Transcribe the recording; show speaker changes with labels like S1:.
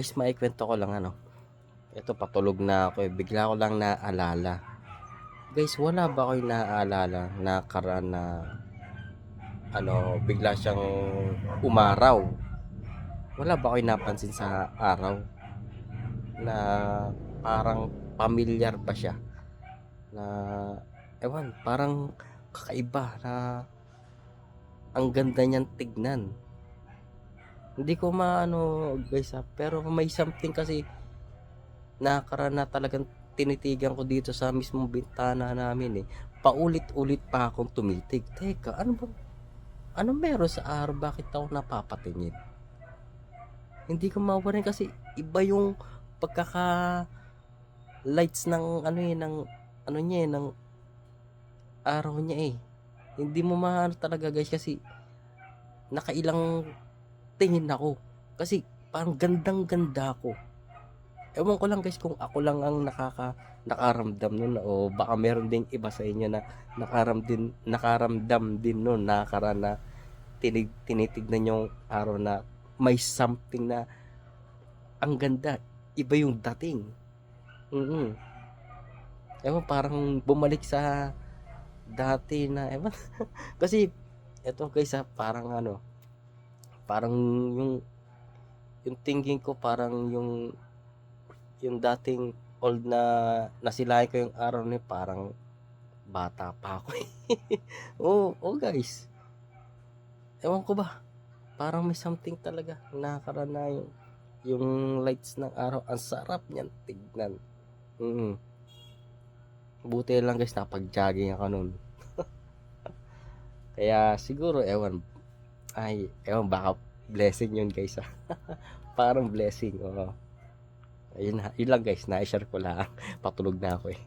S1: Guys, maikwento ko lang ano. Ito patulog na ako eh. Bigla ko lang naalala. Guys, wala ba kayo naaalala na karaan na bigla siyang umaraw? Wala ba kayo napansin sa araw na parang pamilyar ba siya? Na ewan, parang kakaiba na ang ganda niyang tignan. Hindi ko maano guys pero may something kasi nakaraan na talagang tinitigan ko dito sa mismong bintana namin eh. Paulit-ulit pa akong tumitig. Teka, ano meron sa araw? Bakit ako napapatingin? Hindi ko mawarin kasi iba yung pagkaka lights ng ano niya eh, ng araw niya eh. Hindi mo maano talaga guys kasi nakailang tingin ako. Kasi parang gandang ganda ako. Ewan ko lang guys kung ako lang ang nakaramdam nun o baka meron ding iba sa inyo na nakaramdam din nun nakaraan na tinitignan yung araw na may something na ang ganda, iba yung dating. Ewan, parang bumalik sa dati na ewan. Kasi eto guys parang parang yung thinking ko parang yung dating old na nasilayan ko yung araw na parang bata pa ako eh. Oo guys. Ewan ko ba, parang may something talaga nakakaroon na yung lights ng araw. Ang sarap niyan tignan. Buti lang guys napag-jogging ako nun. Kaya siguro ewan baka blessing yun guys parang blessing. Oo. Ayun lang guys, na-share ko lang. Patulog na ako eh.